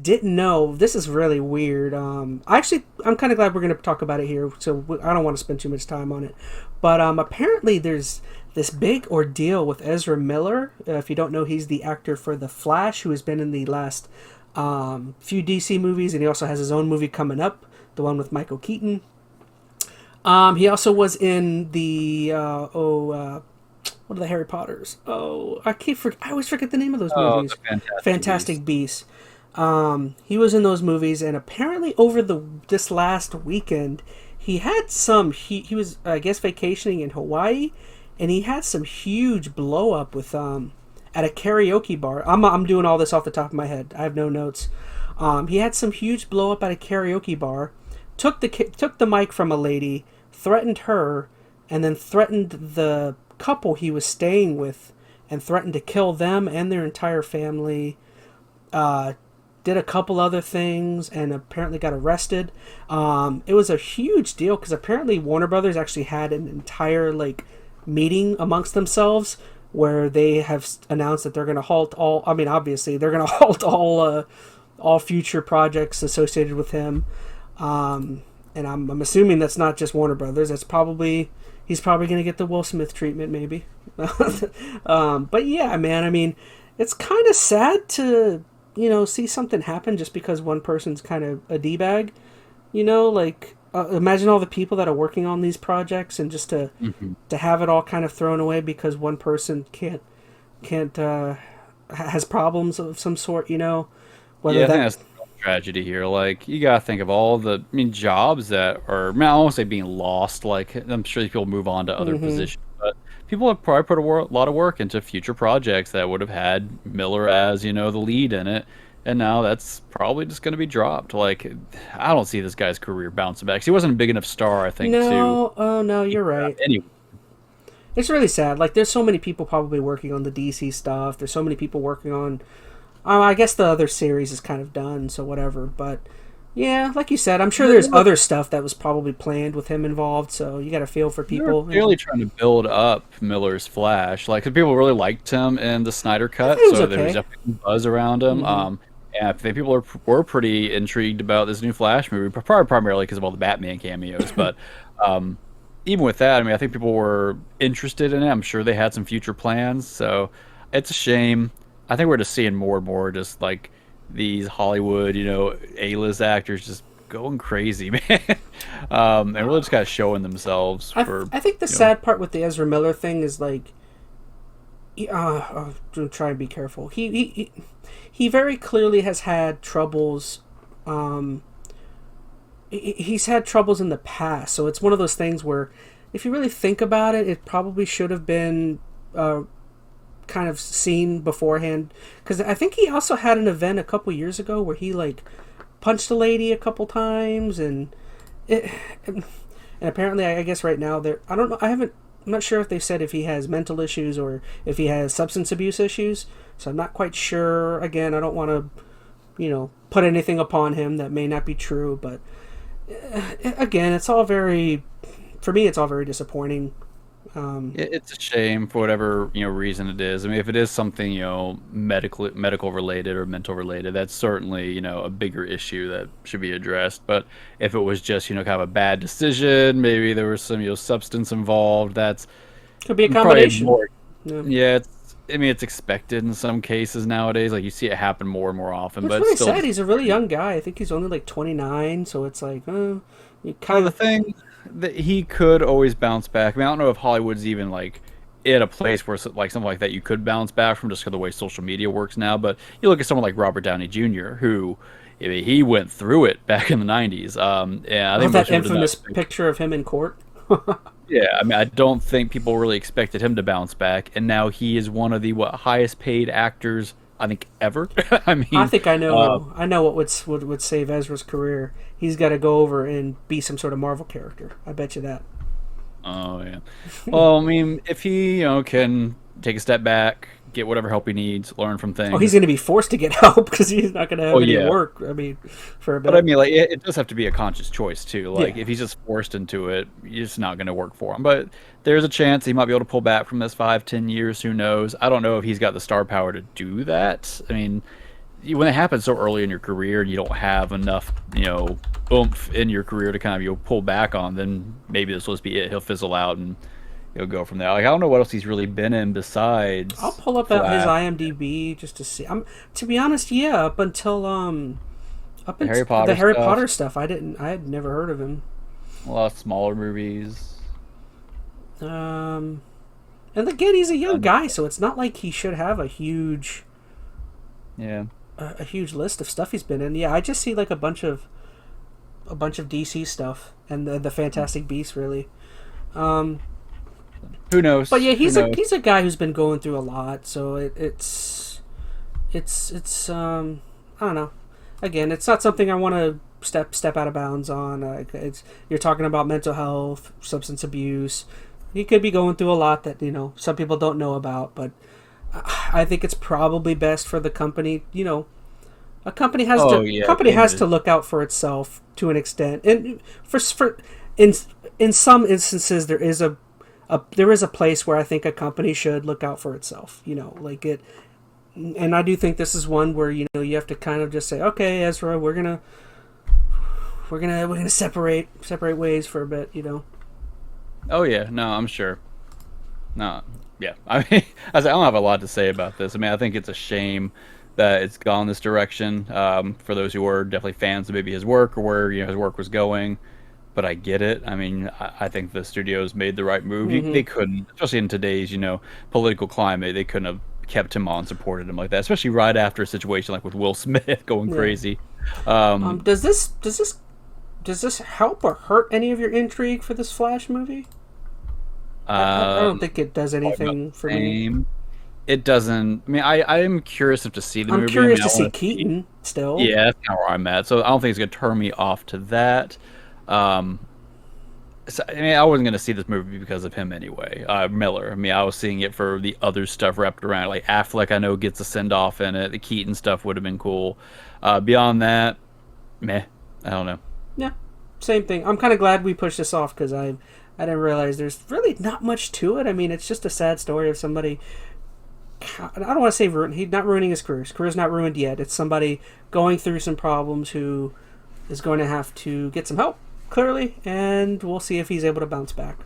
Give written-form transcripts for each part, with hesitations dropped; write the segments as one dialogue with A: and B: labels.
A: didn't know, this is really weird. I'm kind of glad we're going to talk about it here, so I don't want to spend too much time on it. But apparently there's this big ordeal with Ezra Miller. If you don't know, he's the actor for The Flash, who has been in the last few DC movies, and he also has his own movie coming up, the one with Michael Keaton. He also was in the what are the Harry Potters? Oh, I always forget the name of those movies.
B: The
A: Fantastic Beasts. He was in those movies, and apparently over this last weekend, he had he was, I guess, vacationing in Hawaii, and he had some huge blow up with at a karaoke bar. I'm doing all this off the top of my head. I have no notes. He had some huge blow up at a karaoke bar. Took the mic from a lady, threatened her, and then threatened the couple he was staying with, and threatened to kill them and their entire family. Did a couple other things, and apparently got arrested. It was a huge deal because apparently Warner Brothers actually had an entire meeting amongst themselves where they have announced that they're going to halt all. I mean, obviously they're going to halt all future projects associated with him. And I'm assuming that's not just Warner Brothers. He's probably going to get the Will Smith treatment, maybe. But yeah, man. I mean, it's kind of sad to see something happen just because one person's kind of a d-bag. Imagine all the people that are working on these projects, and just to have it all kind of thrown away because one person can't has problems of some sort. Whether
B: I think that's the real tragedy here. You gotta think of all the jobs that are, I won't say being lost. I'm sure these people move on to other positions, but people have probably put a lot of work into future projects that would have had Miller as the lead in it, and now that's probably just going to be dropped. I don't see this guy's career bouncing back. 'Cause he wasn't a big enough star, I think.
A: No, you're right.
B: Anyway,
A: it's really sad. There's so many people probably working on the DC stuff. There's so many people working on. I guess the other series is kind of done, so whatever. But yeah, like you said, I'm sure there's other stuff that was probably planned with him involved. So you got to feel for people.
B: They're really trying to build up Miller's Flash. 'Cause people really liked him in the Snyder Cut, so there was definitely buzz around him. And I think people were pretty intrigued about this new Flash movie, probably primarily because of all the Batman cameos. But even with that, I think people were interested in it. I'm sure they had some future plans. So it's a shame. I think we're just seeing more and more just these Hollywood, A-list actors just going crazy, man. And really just kind of showing themselves.
A: I think the sad part with the Ezra Miller thing is I'll try and be careful. He very clearly has had troubles. He's had troubles in the past, so it's one of those things where, if you really think about it, it probably should have been kind of seen beforehand. Because I think he also had an event a couple years ago where he punched a lady a couple times, and apparently, I guess right now I don't know. I'm not sure if they said if he has mental issues or if he has substance abuse issues. So I'm not quite sure. Again, I don't want to, put anything upon him that may not be true. But again, it's all for me, it's all very disappointing.
B: It's a shame for whatever reason it is. If it is something medical related or mental related, that's certainly a bigger issue that should be addressed. But if it was just kind of a bad decision, maybe there was some substance involved, that's
A: could be a combination.
B: It's expected in some cases nowadays. You see it happen more and more often.
A: It's really sad. He's a really young guy. I think he's only 29, so it's
B: the thing that he could always bounce back. I don't know if Hollywood's even in a place where something like that you could bounce back from, just because of the way social media works now. But you look at someone like Robert Downey Jr., who he went through it back in the 90s. I think
A: that infamous picture of him in court.
B: Yeah, I don't think people really expected him to bounce back, and now he is one of the highest paid actors I think ever.
A: I think I know. I know what would save Ezra's career. He's got to go over and be some sort of Marvel character. I bet you that.
B: Oh yeah. Well, if he can take a step back, get whatever help he needs, learn from things.
A: Oh, he's going to be forced to get help because he's not going to have any work. For a bit.
B: But it does have to be a conscious choice too. If he's just forced into it, it's not going to work for him. But there's a chance he might be able to pull back from this 5-10 years. Who knows? I don't know if he's got the star power to do that. when it happens so early in your career and you don't have enough, oomph in your career to kind of pull back on, then maybe this will just be it. He'll fizzle out and he'll go from there. Like I don't know what else he's really been in besides.
A: I'll pull up his IMDb just to see. To be honest, yeah, up until the Harry Potter stuff, I had never heard of him.
B: A lot of smaller movies.
A: And again, he's a young guy, so it's not like he should have a huge list of stuff he's been in. Yeah, I just see like a bunch of DC stuff and the Fantastic Beasts, really.
B: Who knows?
A: But yeah, he's a guy who's been going through a lot, so it's I don't know. Again, it's not something I want to step out of bounds on. You're talking about mental health, substance abuse. He could be going through a lot that some people don't know about, but I think it's probably best for the company. A company has to look out for itself to an extent, and in some instances there is a place where I think a company should look out for itself. And I do think this is one where you have to kind of just say, okay, Ezra, we're gonna separate ways for a bit.
B: Oh yeah, no, I'm sure. No, yeah. I mean, I don't have a lot to say about this. I mean, I think it's a shame that it's gone this direction. For those who are definitely fans of maybe his work or where his work was going, but I get it. I mean, I think the studios made the right move.
A: Mm-hmm.
B: They couldn't, especially in today's political climate, they couldn't have kept him on, supported him like that, especially right after a situation like with Will Smith going crazy.
A: Does this help or hurt any of your intrigue for this Flash movie? I don't think it does anything for me.
B: It doesn't. I mean, I am curious to see the movie.
A: I'm curious to see Keaton still.
B: Yeah, that's kind of where I'm at. So I don't think it's going to turn me off to that. So, I mean, I wasn't going to see this movie because of him anyway. Miller. I mean, I was seeing it for the other stuff wrapped around. Like Affleck, I know gets a send off in it. The Keaton stuff would have been cool. Beyond that, meh. I don't know.
A: Yeah, same thing. I'm kind of glad we pushed this off because I didn't realize there's really not much to it. I mean, it's just a sad story of somebody. I don't want to say he's not ruining his career. His career's not ruined yet. It's somebody going through some problems who is going to have to get some help, clearly, and we'll see if he's able to bounce back.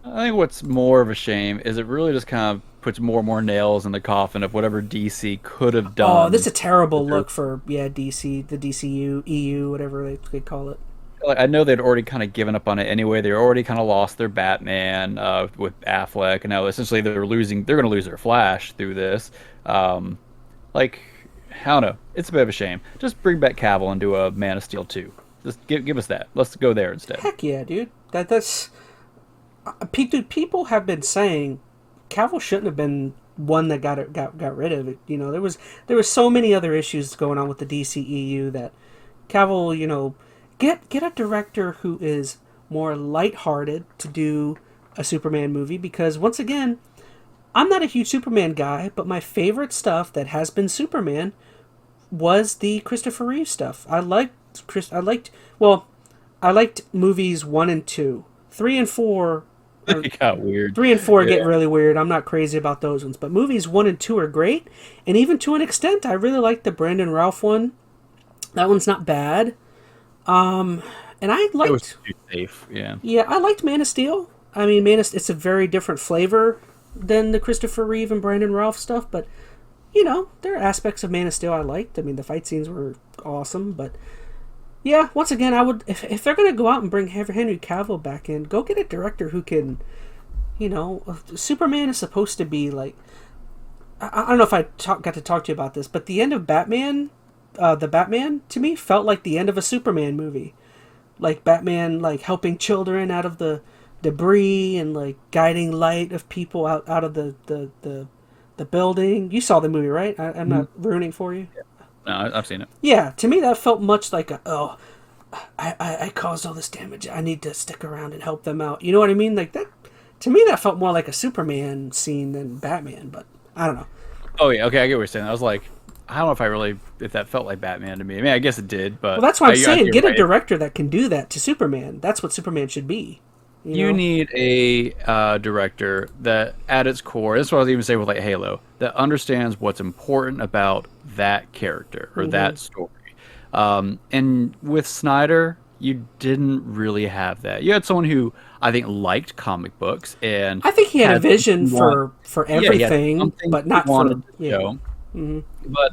B: I think what's more of a shame is it really just kind of puts more and more nails in the coffin of whatever DC could have done.
A: Oh, this is a terrible look for DC, the DCU, EU, whatever they call it.
B: Like, I know they'd already kind of given up on it anyway. They already kind of lost their Batman with Affleck, and now essentially they're going to lose their Flash through this. I don't know. It's a bit of a shame. Just bring back Cavill and do a Man of Steel 2. Just give us that. Let's go there instead.
A: Heck yeah, dude. That's people have been saying Cavill shouldn't have been one that got rid of it. There was so many other issues going on with the DCEU that Cavill, get a director who is more lighthearted to do a Superman movie, because once again, I'm not a huge Superman guy, but my favorite stuff that has been Superman was the Christopher Reeve stuff. I liked movies 1 and 2. 3 and 4
B: It got weird.
A: 3 and 4 get really weird. I'm not crazy about those ones, but movies 1 and 2 are great, and even to an extent, I really like the Brandon Routh one. That one's not bad. And I liked.
B: It was too safe, yeah.
A: Yeah, I liked Man of Steel. I mean, it's a very different flavor than the Christopher Reeve and Brandon Routh stuff, but there are aspects of Man of Steel I liked. I mean, the fight scenes were awesome, but yeah, once again, I would if they're gonna go out and bring Henry Cavill back in, go get a director who can, Superman is supposed to be like. I don't know if I got to talk to you about this, but the end of Batman. The Batman, to me, felt like the end of a Superman movie. Like Batman, helping children out of the debris and, guiding light of people out of the building. You saw the movie, right? I'm not ruining for you.
B: Yeah. No, I've seen it.
A: Yeah, to me that felt much like I caused all this damage. I need to stick around and help them out. You know what I mean? Like that. To me, that felt more like a Superman scene than Batman, but I don't know.
B: Oh yeah, okay, I get what you're saying. I was like, I don't know if that felt like Batman to me. I mean, I guess it did, but
A: well, that's what I'm saying. Get a director that can do that to Superman. That's what Superman should be.
B: You need a director that, at its core, that's what I was even saying with like Halo, that understands what's important about that character or that story. And with Snyder, you didn't really have that. You had someone who I think liked comic books, and
A: I think he had a vision for everything, but not
B: wanted
A: for
B: to show. But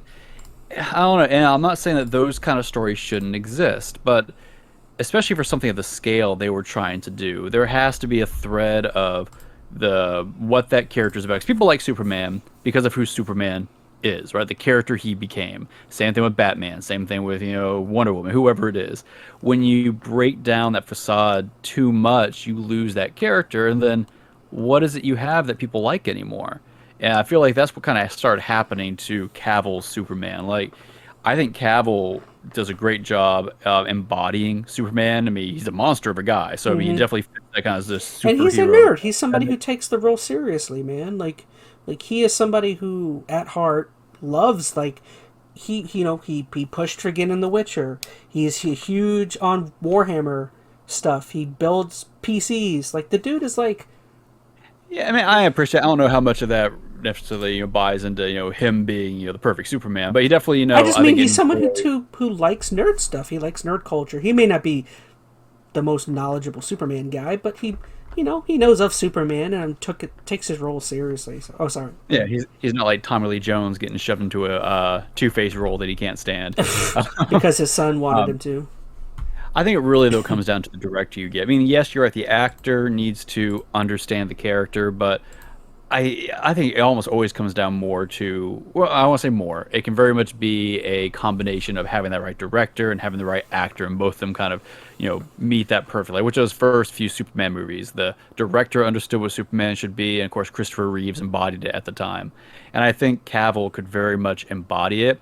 B: I don't know, and I'm not saying that those kind of stories shouldn't exist, but especially for something of the scale they were trying to do, there has to be a thread of what that character is about. 'Cause people like Superman because of who Superman is, right? The character he became. Same thing with Batman. Same thing with Wonder Woman. Whoever it is. When you break down that facade too much, you lose that character, and then what is it you have that people like anymore? And I feel like that's what kind of started happening to Cavill's Superman. Like, I think Cavill does a great job embodying Superman. I mean, he's a monster of a guy, so I mean, he definitely fits that kind of this superhero.
A: And he's a nerd. He's somebody who takes the role seriously, man. Like he is somebody who, at heart, loves he pushed Trigon in The Witcher. He's huge on Warhammer stuff. He builds PCs. Like, the dude is like.
B: Yeah, I mean, I don't know how much of that necessarily buys into him being the perfect Superman, but he definitely
A: I just mean he's someone who likes nerd stuff. He likes nerd culture. He may not be the most knowledgeable Superman guy, but he knows of Superman and takes his role seriously. So, oh, sorry.
B: Yeah, he's not like Tommy Lee Jones getting shoved into a Two-Face role that he can't stand
A: because his son wanted him to.
B: I think it really, though, comes down to the director you get. I mean, yes, you're right. The actor needs to understand the character, but I think it almost always comes down more to, well, I won't say more. It can very much be a combination of having that right director and having the right actor, and both of them kind of, meet that perfectly. Which those first few Superman movies, the director understood what Superman should be, and of course Christopher Reeves embodied it at the time. And I think Cavill could very much embody it,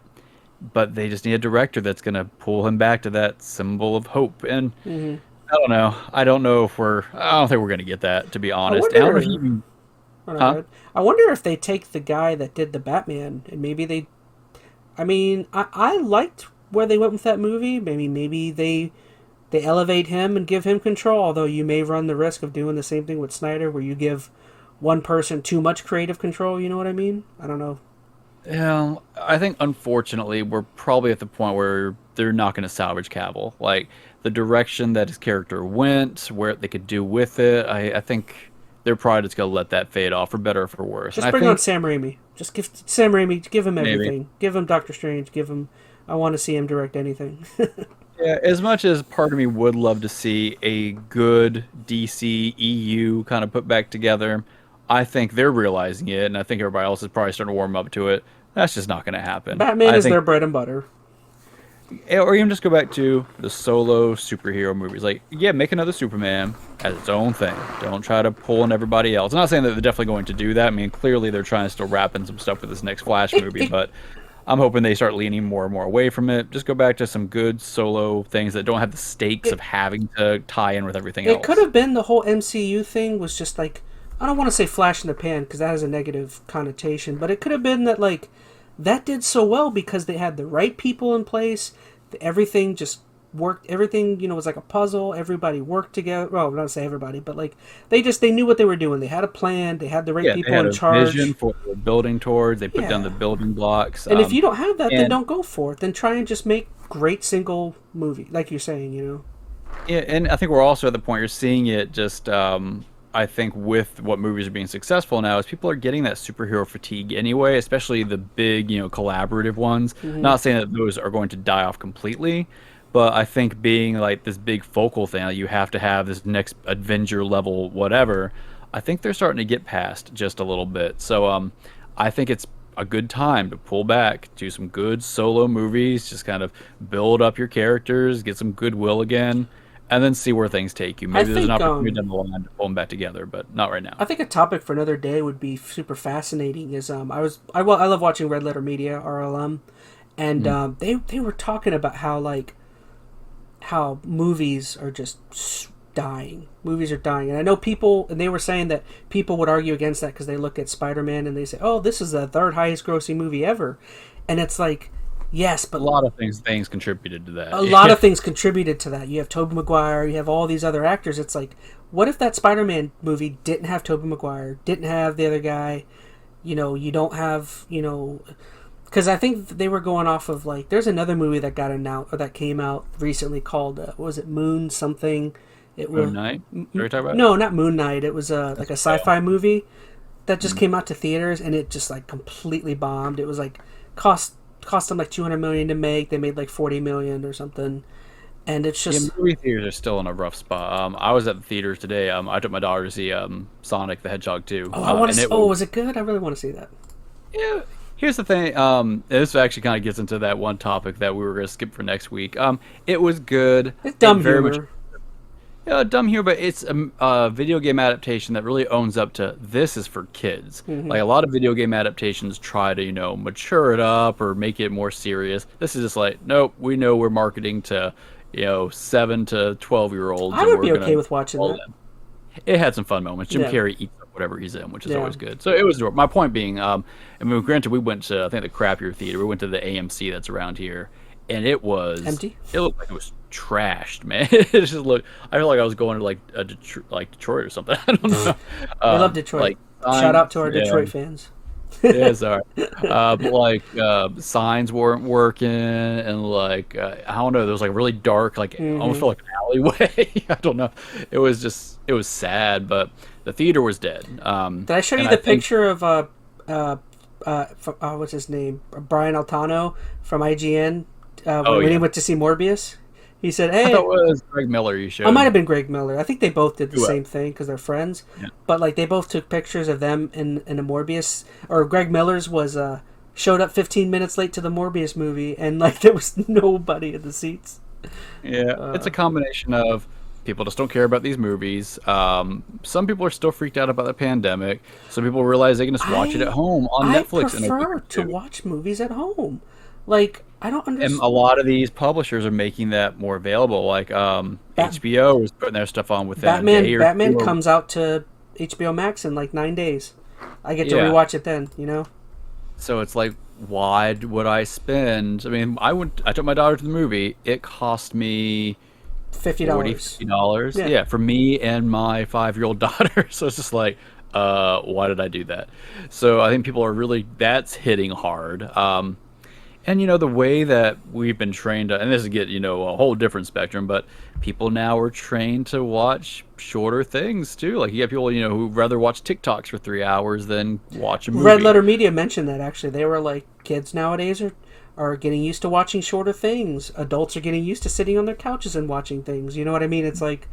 B: but they just need a director that's going to pull him back to that symbol of hope. And I don't know. I don't think we're going to get that, to be honest.
A: I wonder if they take the guy that did the Batman and maybe they. I mean, I liked where they went with that movie. Maybe they elevate him and give him control. Although you may run the risk of doing the same thing with Snyder, where you give one person too much creative control. You know what I mean? I don't know.
B: Yeah, I think unfortunately we're probably at the point where they're not going to salvage Cavill. Like, the direction that his character went, where they could do with it, I think they're probably just going to let that fade off, for better or for worse.
A: Just bring on Sam Raimi. Just give Sam Raimi, give him everything. Maybe. Give him Doctor Strange. I want to see him direct anything.
B: Yeah, as much as part of me would love to see a good DC EU kind of put back together, I think they're realizing it, and I think everybody else is probably starting to warm up to it. That's just not going to happen.
A: Batman is their bread and butter.
B: Or even just go back to the solo superhero movies. Like, yeah, make another Superman as its own thing. Don't try to pull in everybody else. I'm not saying that they're definitely going to do that. I mean, clearly they're trying to still wrap in some stuff with this next Flash movie, but I'm hoping they start leaning more and more away from it. Just go back to some good solo things that don't have the stakes of having to tie in with everything else.
A: It could have been the whole MCU thing was just like, I don't want to say flash in the pan because that has a negative connotation, but it could have been that, like, that did so well because they had the right people in place. Everything just worked. Everything, was like a puzzle. Everybody worked together. Well, not to say everybody, but like they knew what they were doing. They had a plan. They had the right people in charge.
B: Vision for what they're building towards. They put down the building blocks.
A: And if you don't have that, then don't go for it. Then try and just make great single movie, like you're saying.
B: Yeah, and I think we're also at the point you're seeing it just. I think with what movies are being successful now is people are getting that superhero fatigue anyway, especially the big, collaborative ones. Mm-hmm. Not saying that those are going to die off completely, but I think being like this big focal thing, like you have to have this next Avenger level whatever, I think they're starting to get past just a little bit. So I think it's a good time to pull back, do some good solo movies, just kind of build up your characters, get some goodwill again. And then see where things take you. Maybe there's an opportunity down the line to pull them back together, but not right now.
A: I think a topic for another day would be super fascinating. Is I love watching Red Letter Media, RLM, and they were talking about how movies are just dying. Movies are dying, and I know people, and they were saying that people would argue against that because they look at Spider-Man and they say, "Oh, this is the third highest grossing movie ever," and it's like, Yes, but
B: a lot of things contributed to that.
A: a lot of things contributed to that. You have Tobey Maguire, you have all these other actors. It's like, what if that Spider-Man movie didn't have Tobey Maguire, didn't have the other guy? You don't have, because I think they were going off of like, there's another movie that got announced or that came out recently called what was it, Moon something? It was
B: Moon Knight. Are you talking about?
A: No, not Moon Knight. It was like a sci-fi movie that just came out to theaters, and it just like completely bombed. It was like cost them like $200 million to make. They made like $40 million or something, and it's just
B: movie theaters are still in a rough spot. I was at the theaters today. I took my daughter to see Sonic the Hedgehog 2.
A: I want to. Was it good? I really want to see that.
B: Yeah. Here's the thing. This actually kind of gets into that one topic that we were going to skip for next week. It was good.
A: It's dumb humor.
B: Dumb humor, but it's a video game adaptation that really owns up to this is for kids. Like a lot of video game adaptations try to, mature it up or make it more serious. This is just like, nope, we know we're marketing to, 7 to 12-year-olds.
A: I would be okay with watching that.
B: It had some fun moments. Jim Carrey eats up whatever he's in, which is always good. So it was, my point being, granted, we went to, I think, the crappier theater. We went to the AMC that's around here. And it was
A: empty.
B: It looked like it was trashed, man. It just looked. I feel like I was going to like Detroit or something. I don't know.
A: I love Detroit. Shout out to our Detroit fans.
B: Yeah, sorry. But signs weren't working, and I don't know. There was like really dark, almost felt like an alleyway. I don't know. It was sad, but the theater was dead.
A: Did I show you the picture of what's his name? Brian Altano from IGN. When he went to see Morbius, he said, "Hey." I
B: thought it was Greg Miller you showed.
A: It might have been Greg Miller. I think they both did the same thing because they're friends. Yeah. But they both took pictures of them in a Morbius. Or Greg Miller's was showed up 15 minutes late to the Morbius movie, and there was nobody in the seats.
B: Yeah, it's a combination of people just don't care about these movies. Some people are still freaked out about the pandemic. Some people realize they can just watch it at home on Netflix.
A: I prefer to watch movies at home. I don't understand.
B: And a lot of these publishers are making that more available. HBO is putting their stuff on within a day or
A: Batman comes out to HBO Max in 9 days. I get to rewatch it then,
B: So it's like, why would I spend? I mean, I took my daughter to the movie. It cost me $50. Yeah, for me and my 5-year-old daughter. So it's just like, why did I do that? So I think people are really, that's hitting hard. And, the way that we've been trained, and this is a whole different spectrum, but people now are trained to watch shorter things, too. You get people, who rather watch TikToks for 3 hours than watch a movie.
A: Red Letter Media mentioned that, actually. They were like, kids nowadays are getting used to watching shorter things. Adults are getting used to sitting on their couches and watching things. You know what I mean? It's like...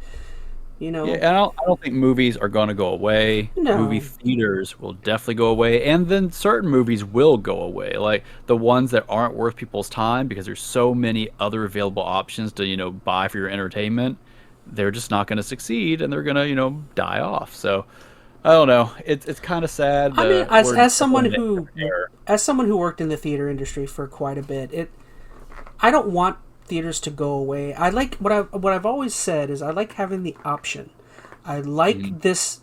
B: Yeah, and I don't think movies are going to go away.
A: No.
B: Movie theaters will definitely go away, and then certain movies will go away, like the ones that aren't worth people's time because there's so many other available options to buy for your entertainment. They're just not going to succeed, and they're going to die off. So I don't know. It's kind of sad.
A: I mean, as someone who worked in the theater industry for quite a bit, I don't want theaters to go away. I like what I've always said is I like having the option. I like this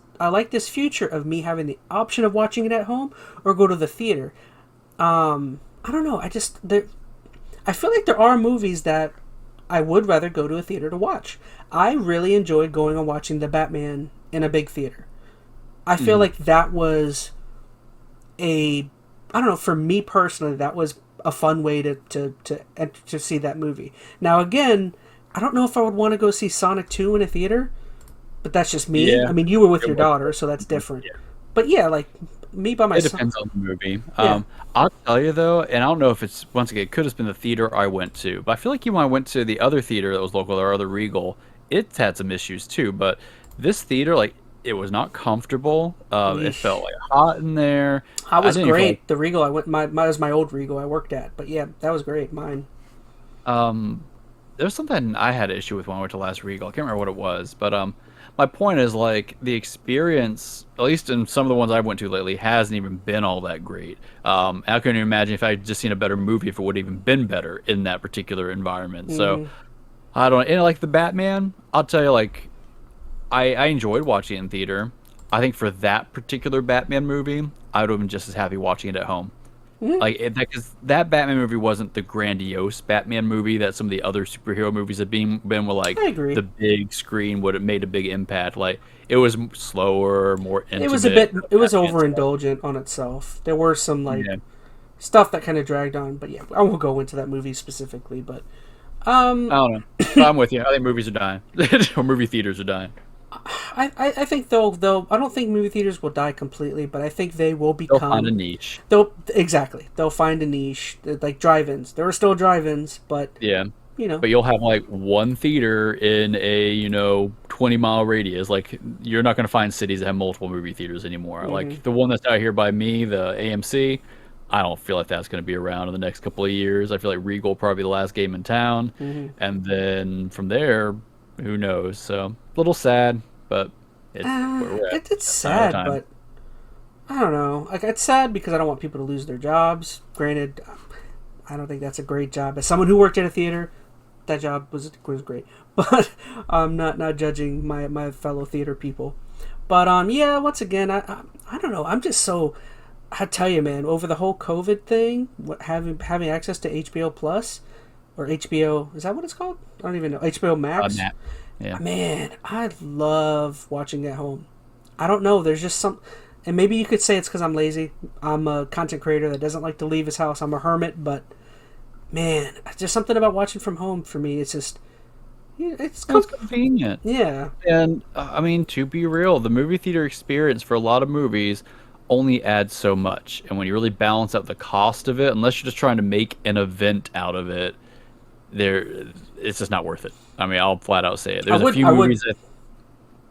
A: future of me having the option of watching it at home or go to the theater. I don't know. I feel like there are movies that I would rather go to a theater to watch. I really enjoyed going and watching the Batman in a big theater. I feel like that was I don't know, for me personally, that was a fun way to see that movie. Now again, I don't know if I would want to go see Sonic 2 in a theater, but that's just me. Yeah. I mean, you were with your daughter, so that's different. Yeah. But me by myself.
B: It depends on the movie. Yeah. I'll tell you though, and I don't know if it's, once again, it could have been the theater I went to, but I feel like when I went to the other theater that was local, our other Regal, it had some issues too. But this theater, it was not comfortable. It felt hot in there.
A: I was great. The Regal I went, was my old Regal I worked at. But yeah, that was great. Mine.
B: There's something I had an issue with when I went to last Regal. I can't remember what it was, but my point is the experience, at least in some of the ones I went to lately, hasn't even been all that great. I couldn't even imagine if I had just seen a better movie if it would have even been better in that particular environment. So I don't. And the Batman, I'll tell you, I enjoyed watching it in theater. I think for that particular Batman movie, I would have been just as happy watching it at home. Like, because that Batman movie wasn't the grandiose Batman movie that some of the other superhero movies have been with, like,
A: I agree.
B: the big screen would have made a big impact. Like, it was slower, more intimate.
A: It was a bit, it was overindulgent on itself. There were some, like, stuff that kind of dragged on, but yeah, I won't go into that movie specifically, but...
B: I don't know. I'm with you. I think movies are dying. Or movie theaters are dying.
A: I think they'll I don't think movie theaters will die completely, but I think they will become...
B: They'll find a niche.
A: They'll find a niche. Like drive-ins. There are still drive-ins, but...
B: Yeah.
A: You know.
B: But you'll have, like, one theater in a, 20-mile radius. Like, you're not going to find cities that have multiple movie theaters anymore. Mm-hmm. Like, the one that's out here by me, the AMC... I don't feel like that's going to be around in the next couple of years. I feel like Regal will probably be the last game in town.
A: Mm-hmm.
B: And then from there, who knows? So, a little sad, but
A: it's sad, but I don't know. Like, it's sad because I don't want people to lose their jobs. Granted, I don't think that's a great job. As someone who worked in a theater, that job was great. But I'm not judging my fellow theater people. But, yeah, once again, I don't know. I'm just so... I tell you, man, over the whole COVID thing, having access to HBO Plus, or HBO, is that what it's called? I don't even know. HBO Max?
B: Yeah.
A: Man, I love watching at home. I don't know, there's just some... And maybe you could say it's because I'm lazy. I'm a content creator that doesn't like to leave his house. I'm a hermit, but... Man, just something about watching from home for me. It's just... It's
B: convenient.
A: Yeah.
B: And, I mean, to be real, the movie theater experience for a lot of movies... only adds so much, and when you really balance out the cost of it, unless you're just trying to make an event out of it, it's just not worth it. I mean, I'll flat out say it. There's a few movies that...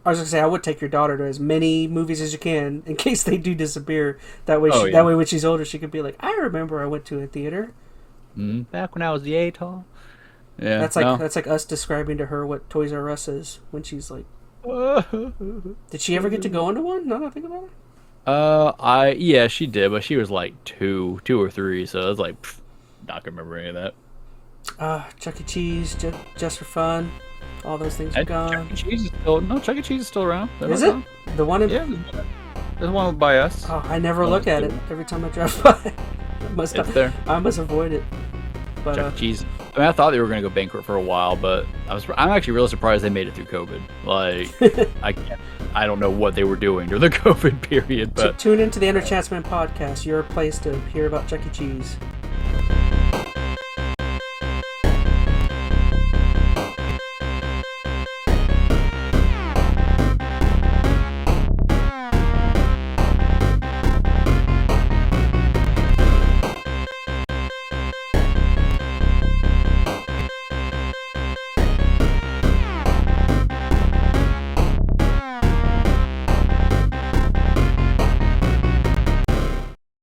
A: I was gonna say I would take your daughter to as many movies as you can in case they do disappear. That way, that way when she's older, she could be like, "I remember I went to a theater
B: back when I was the ATOL." Yeah,
A: that's like us describing to her what Toys R Us is when she's like. Did she ever get to go into one? Now that I think about it.
B: Yeah, she did, but she was like two or three, so I was like, not gonna remember any of that.
A: Chuck E. Cheese, just for fun. All those things are gone.
B: Chuck E. Cheese is still around.
A: Is it? The one in...
B: Yeah, there's one by us.
A: Oh, I never look at it every time I drive by. I must avoid it. But,
B: Chuck E. Cheese. I mean, I thought they were going to go bankrupt for a while, but I'm actually really surprised they made it through COVID. Like, I don't know what they were doing during the COVID period, but...
A: Tune into the EnteR ChatZ MaN Podcast, your place to hear about Chuck E. Cheese.